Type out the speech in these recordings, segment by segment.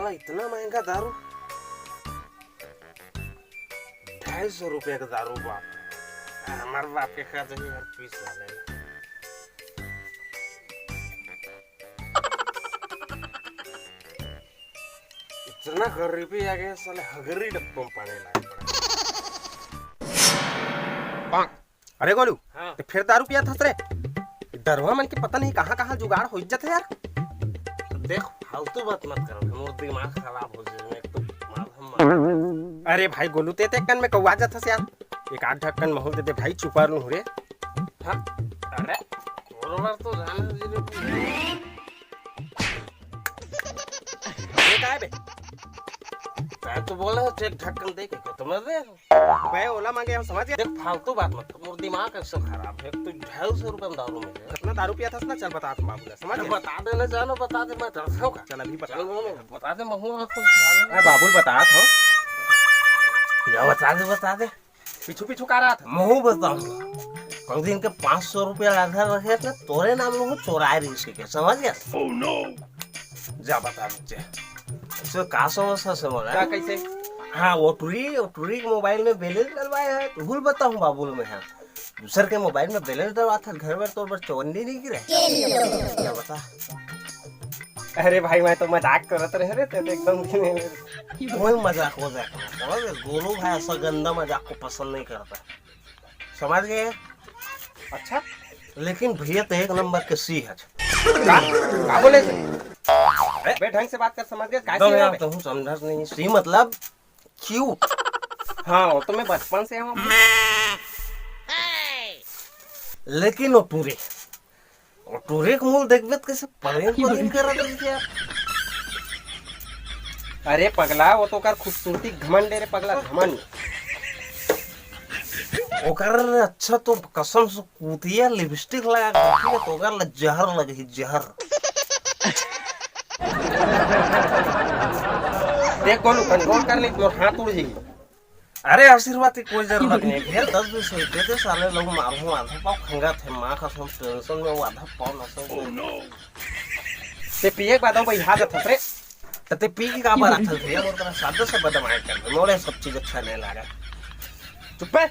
साला इतना महंगा दारू, 250 रुपये का दारू बाप। हमारे बाप के खा जाइए हर पीस वाले। इतना गरीबी आ गया साले, हगरी डब्बों में पानी लाए पड़ा। अरे गोलू, हाँ। तो फिर दारू पिया था रे? दरवा मन के पता नहीं कहाँ कहाँ जुगाड़ हो जाते यार। देख फालतू बात मत करो, मोर दिमाग खराब हो जाए। एक तो हम अरे भाई गोलू, ते कन में कौआ जाता से यार। एक आध ढक्कन महल दे दे भाई, चुपा लूं रे। हाँ अरे और बार तो जाने दीजिए। ये काय बे? मैं तो बोला एक ढक्कन दे के तुम्हें दे। भाई ओला मांगे हम समझ गए। देख फालतू बात मत करो, मोर दिमाग ऐसा खराब है। तो 250 रुपये में दारू मिले। कितना दारू पिया था ना? चल बता तुम बाबू, समझ गए? बता देना जानो, बता दे, मैं डरता हूँ। चल अभी बता। चल बोलो, बता दे। महू मैं बाबुल बता था, बता दे। पीछू पीछू का रहा था। महू बताऊंगा। कल दिन के 500 रुपया आधार रखे थे, तोरे नाम लोग चोराए रही के, समझ गया? Oh no. जा बता मुझे इसमें का समस्या से बोला क्या कैसे? हाँ वो टूरी के मोबाइल में बैलेंस डलवाया है। तो भूल बताऊँ बाबुल में है, दूसर के मोबाइल में बैलेंस डलवा था। घर में तो चौवन्नी नहीं गिरे। क्या बता? अरे भाई मैं तो मजाक करत रहे रे, ते तो एकदम कोई मजाक हो जाए समझ गए? गोलू भाई ऐसा गंदा मजाक को पसंद नहीं करता, समझ गए? अच्छा लेकिन भैया तो एक नंबर के सी है। का बोले थे? बे ढंग से बात कर, समझ गए? तो यार कैसे? तुम समझ नहीं, सी मतलब क्यूट। हाँ वो तो मैं बचपन से हूँ। लेकिन वो टूरे के मूल देखबे तो कैसे परेन कर रही थी यार। अरे पगला, वो तो कर खूबसूरती घमंड रे पगला, घमंड। ओकर अच्छा तो कसम से कुतिया लिपस्टिक लगा के रखी है, तो ओकर जहर लगी, जहर। देख गोलू, कंट्रोल कर ले, तुम्हारा हाथ उड़ जाएगी। अरे आशीर्वाद की कोई जरूरत नहीं है। 10-20 रुपये थे साले लोग मारू, आधा पाव खंगा थे माँ का सब टेंशन में, वो आधा पाव नशा। ते पिए के बाद भाई हाथ था रे। ते पी की का बात था भैया, मोर का सादे से बदमाश कर मोरे सब चीज अच्छा नहीं लगा। चुप है।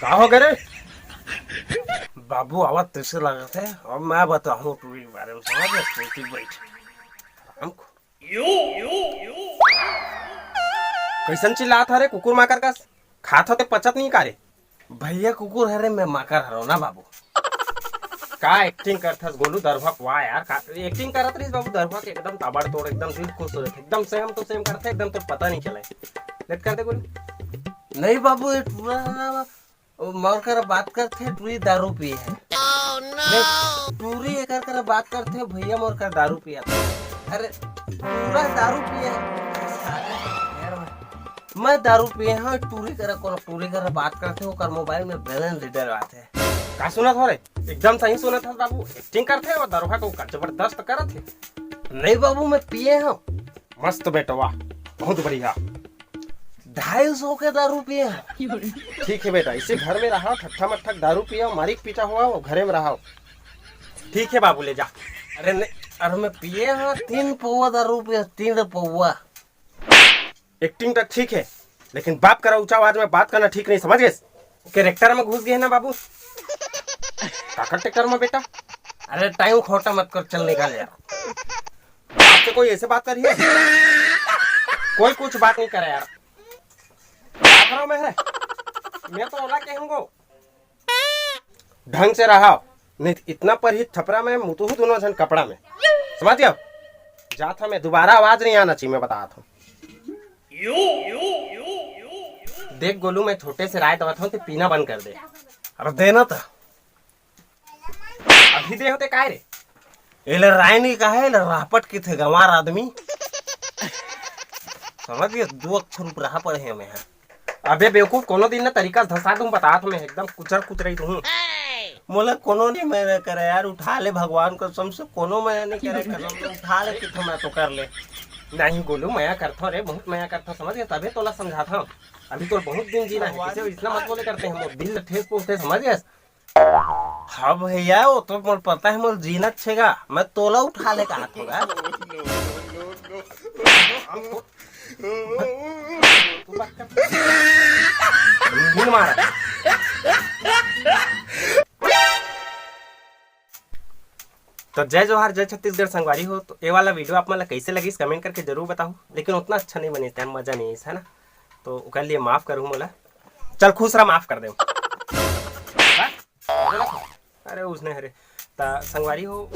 का हो गए रे? बाबू आवाज कैसे लगा थे? अब मैं बताऊँ टूरी के बारे में, समझ गए? सोती बैठ हमको कैसन चिल्ला था रे कुकुर माकर का? खात होते पचत नहीं का रे? भैया कुकुर है रे, मैं माकर हरो ना बाबू। का एक्टिंग करथस गोलू दरभक? वाह यार, का एक्टिंग करत रही बाबू दरभक, एकदम ताबड़तोड़, एकदम दिल खुश हो जाते, एकदम सेम तो सेम करते, एकदम तो पता नहीं चले। लेट कर दे गोलू। नहीं बाबू, ये टूरा ना मौर कर बात करते, टूरी दारू पिए है। टूरी एक कर बात करते, भैया मोर कर दारू पिया था। अरे पूरा दारू पिए है, मैं दारू पिए हाँ। टूरी कर बात करते हो, कर मोबाइल में बैलेंस डलवाते हैं। का सुना था रे? एकदम सही सुना था बाबू, एक्टिंग करते और दरभक को जबरदस्त करत थे। नहीं बाबू, मैं पिए हूँ। मस्त बेटा, वाह बहुत बढ़िया। 250 के दारू पिए हैं। ठीक है बेटा, इसे घर में रहा, ठट्ठा मट्ठा दारू पिया, मारी पीटा हुआ वो घरे में रहा। ठीक है बाबू, ले जा। अरे नहीं, अरे मैं पिए हाँ 3 पौवा दारू पिए, 3 पौवा। एक्टिंग तक ठीक है, लेकिन बाप करा ऊंचा आवाज में बात करना ठीक नहीं, समझ गए? कैरेक्टर में घुस गए ना बाबू। काकर टेक्टर में बेटा। अरे टाइम खोटा मत कर, चल निकाल यार। आपसे कोई ऐसे बात करी है? कोई कुछ बात नहीं करे यार। क्या में है? मैं तो ओला के हमको ढंग से रहा, नहीं इतना पर ही थपरा में मुतु दोनों जन कपड़ा में, समझ गया? जा था मैं, दोबारा आवाज नहीं आना चाहिए, मैं बता था। देख गोलू, मैं छोटे से राय दवा था, तो पीना बंद कर दे। अरे देना था अभी दे होते काय रे? एले राय नहीं कहा है, रापट की थे गंवार आदमी, समझ गए? 2 अक्षर ऊपर रहा पड़े हैं मैं। अबे बेवकूफ, कोनो दिन ना तरीका धसा दूं, बता तुम एकदम कुचर कुच रही हूँ। मोला कोनो नहीं मैंने करे यार, उठा ले भगवान कसम से, कोनो मैं नहीं करे, कसम से उठा ले कि मैं तो कर ले। नहीं गोलू, मैं करता रे, बहुत मैं करता, समझ गया? तभी तोला समझाता हूँ, अभी तो बहुत दिन जीना है, किसी इतना मत बोले करते हैं, दिल ठेस पहुंचते, समझ गए? हाँ भैया वो तो मोर पता है मोर जीनत छेगा मैं तोला उठा ले का हाथ होगा हिल मारा। तो जय जोहार जय छत्तीसगढ़ संगवारी हो। तो ये वाला वीडियो आप मतलब कैसे लगी कमेंट करके जरूर बताओ, लेकिन उतना अच्छा नहीं बने थे, मजा नहीं है ना, तो उसके लिए माफ करूँ मोला। चल खुश रहा, माफ कर दे। अरे उसने हरे ता संगवारी हो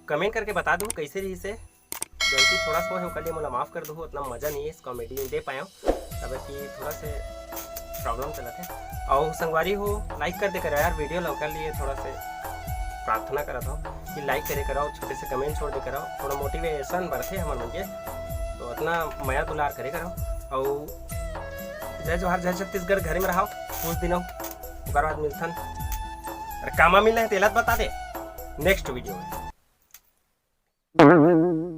कमेंट करके बता दो कैसे रही से, गलती थोड़ा सा है लिए मोला माफ कर दो, उतना मजा नहीं है इस कॉमेडी में दे पाया तब कि थोड़ा से प्रॉब्लम चला थे। और संगवारी हो लाइक कर दे कर यार वीडियो लौका लिए थोड़ा से प्रार्थना करा था कि लाइक करे कराओ, छोटे से कमेंट छोड़ दे कराओ, थोड़ा मोटिवेशन बढ़ते हमारे मन के, तो इतना मया दुलार करे कराओ। और जय जोहार जय छत्तीसगढ़, घर में रहो कुछ दिनों ओकर बाद मिलथन। अरे कामा मिल रहे तेला बता दे नेक्स्ट वीडियो में।